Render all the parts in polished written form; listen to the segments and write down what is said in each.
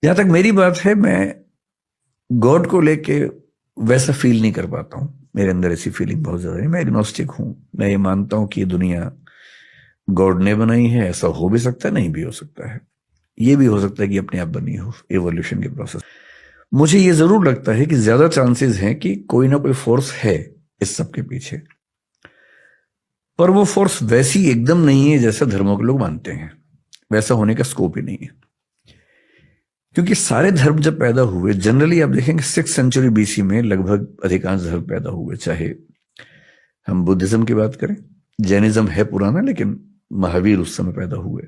जहां तक मेरी बात है, मैं गॉड को लेके वैसा फील नहीं कर पाता हूं। मेरे अंदर ऐसी फीलिंग बहुत ज्यादा है। मैं एग्नोस्टिक हूं। मैं ये मानता हूं कि ये दुनिया गॉड ने बनाई है। ऐसा हो भी सकता है, नहीं भी हो सकता है। ये भी हो सकता है कि अपने आप बनी हो, एवोल्यूशन के प्रोसेस। मुझे ये जरूर लगता है कि ज्यादा चांसेस हैं कि कोई ना कोई फोर्स है इस सब के पीछे। पर वो फोर्स वैसी एकदम नहीं है जैसा धर्मों के लोग मानते हैं। वैसा होने का स्कोप ही नहीं है। क्योंकि सारे धर्म जब पैदा हुए, जनरली आप देखेंगे 6th सेंचुरी बीसी में लगभग अधिकांश धर्म पैदा हुए। चाहे हम बुद्धिज्म की बात करें, जैनिज्म है पुराना, लेकिन महावीर उस समय पैदा हुए।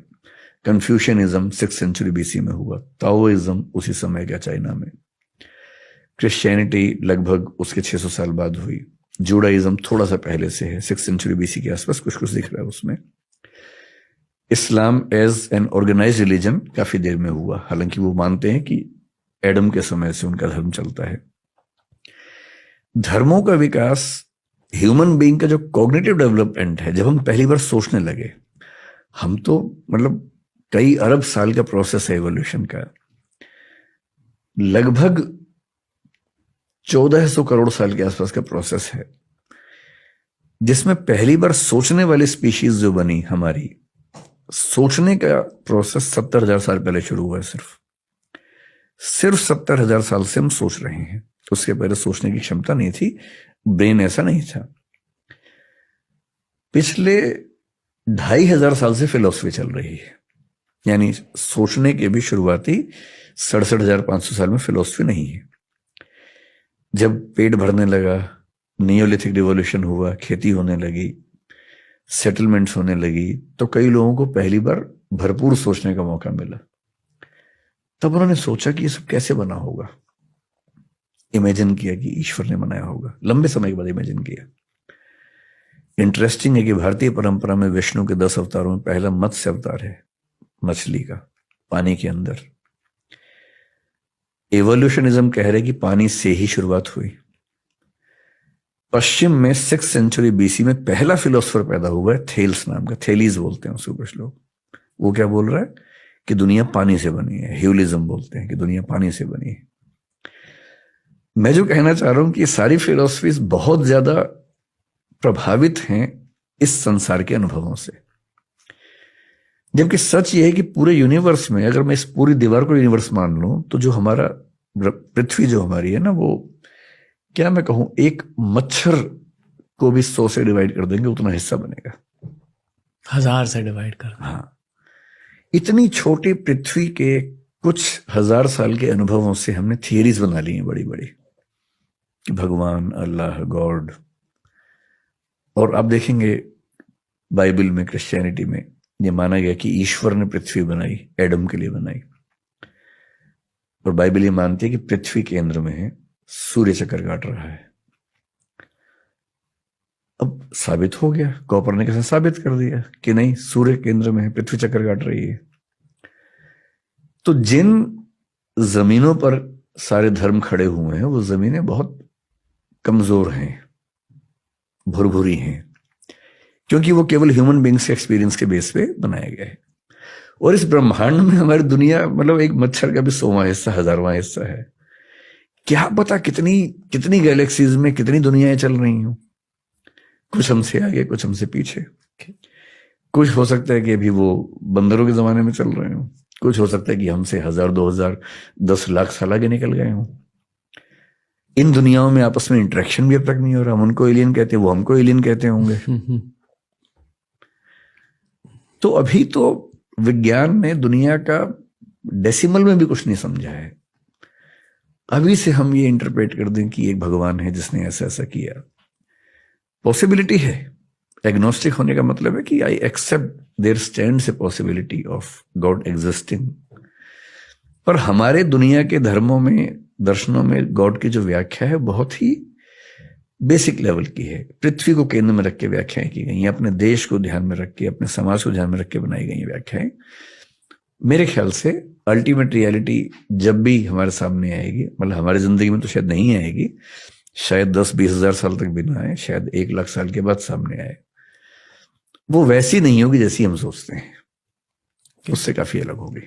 कन्फ्यूशनिज्म 6th सेंचुरी बीसी में हुआ। ताओइज्म उसी समय का चाइना में। क्रिश्चियनिटी लगभग उसके 600 साल बाद हुई। जूडाइज्म थोड़ा सा पहले से है, 6th सेंचुरी बीसी के आसपास कुछ कुछ दिख रहा है उसमें। Islam as an organize religion काफी देर में हुआ, हालांकि वो मानते हैं कि एडम के समय से उनका धर्म चलता है। धर्मों का विकास, ह्यूमन बीइंग का जो कॉग्निटिव डेवलपमेंट है, जब हम पहली बार सोचने लगे, हम तो मतलब कई अरब साल का प्रोसेस है एवोल्यूशन का। लगभग 1400 करोड़ साल के आसपास का प्रोसेस है, जिसमें पहली बार सोचने वाली स्पीशीज जो बनी हमारी, सोचने का प्रोसेस 70,000 साल पहले शुरू हुआ है। सिर्फ 70,000 साल से हम सोच रहे हैं। उसके पहले सोचने की क्षमता नहीं थी, ब्रेन ऐसा नहीं था। पिछले 2,500 साल से फिलॉसफी चल रही है, यानी सोचने के भी शुरुआती 67,500 साल में फिलॉसफी नहीं है। जब पेट भरने लगा, नियोलिथिक रिवॉल्यूशन हुआ, खेती होने लगी, सेटलमेंट्स होने लगी, तो कई लोगों को पहली बार भरपूर सोचने का मौका मिला। तब उन्होंने सोचा कि ये सब कैसे बना होगा। इमेजिन किया कि ईश्वर ने बनाया होगा। लंबे समय के बाद इमेजिन किया। इंटरेस्टिंग है कि भारतीय परंपरा में विष्णु के 10 अवतारों में पहला मत्स्य अवतार है, मछली का, पानी के अंदर। एवोल्यूशनिज्म कह रहे कि पानी से ही शुरुआत हुई। पश्चिम में 6th सेंचुरी बीसी में पहला फिलोसफर पैदा हुआ है, थेल्स नाम का। थेलीज बोलते हैं उसको कुछ लोग। वो क्या बोल रहा है कि दुनिया पानी से बनी है। ह्यूलिज्म बोलते हैं कि दुनिया पानी से बनी है। मैं जो कहना चाह रहा हूं कि सारी फिलोसफीज बहुत ज्यादा प्रभावित हैं इस संसार के अनुभवों से। जबकि सच यह है कि पूरे यूनिवर्स में, अगर मैं इस पूरी दीवार को यूनिवर्स मान लूं, तो जो हमारा पृथ्वी जो हमारी है ना, वो क्या मैं कहूं, एक मच्छर को भी 100 से डिवाइड कर देंगे उतना हिस्सा बनेगा। 1000 से डिवाइड कर। हाँ, इतनी छोटी पृथ्वी के कुछ 1000 साल के अनुभवों से हमने थियरीज बना ली हैं बड़ी बड़ी, कि भगवान, अल्लाह, गॉड। और आप देखेंगे बाइबल में, क्रिश्चियनिटी में ये माना गया कि ईश्वर ने पृथ्वी बनाई, एडम के लिए बनाई। और बाइबल ये मानती है कि पृथ्वी केंद्र में है, सूर्य चक्कर काट रहा है। अब साबित हो गया, कोपरनिकस ने साबित कर दिया कि नहीं, सूर्य केंद्र में है, पृथ्वी चक्कर काट रही है। तो जिन जमीनों पर सारे धर्म खड़े हुए हैं, वो जमीनें बहुत कमजोर हैं, भुरभुरी हैं, क्योंकि वो केवल ह्यूमन बींग्स के एक्सपीरियंस के बेस पे बनाया गया है। और इस ब्रह्मांड में हमारी दुनिया मतलब एक मच्छर का भी 100वां हिस्सा, 1000वां हिस्सा है। क्या पता कितनी कितनी गैलेक्सीज में कितनी दुनियाएं चल रही हो। कुछ हमसे आगे, कुछ हमसे पीछे। कुछ हो सकता है कि अभी वो बंदरों के जमाने में चल रहे हो, कुछ हो सकता है कि हमसे 1000, 2000, 10 लाख साल आगे निकल गए हों। इन दुनियाओं में आपस में इंटरेक्शन भी अब तक नहीं हो रहा। हम उनको एलियन कहते हैं, वो हमको एलियन कहते होंगे। तो अभी तो विज्ञान ने दुनिया का डेसिमल में भी कुछ नहीं समझा है। अभी से हम ये इंटरप्रेट कर दें कि एक भगवान है जिसने ऐसा ऐसा किया, पॉसिबिलिटी है। एग्नोस्टिक होने का मतलब है कि I accept there stands a possibility of God existing. पर हमारे दुनिया के धर्मों में, दर्शनों में गॉड की जो व्याख्या है बहुत ही बेसिक लेवल की है। पृथ्वी को केंद्र में रख के व्याख्याएं की गई हैं, अपने देश को ध्यान में रख के, अपने समाज को ध्यान में रख के बनाई गई व्याख्याएं। मेरे ख्याल से अल्टीमेट रियलिटी जब भी हमारे सामने आएगी, मतलब हमारी जिंदगी में तो शायद नहीं आएगी, शायद 10-20 हजार साल तक भी ना आए, शायद 1 लाख साल के बाद सामने आए, वो वैसी नहीं होगी जैसी हम सोचते हैं, उससे काफी अलग होगी।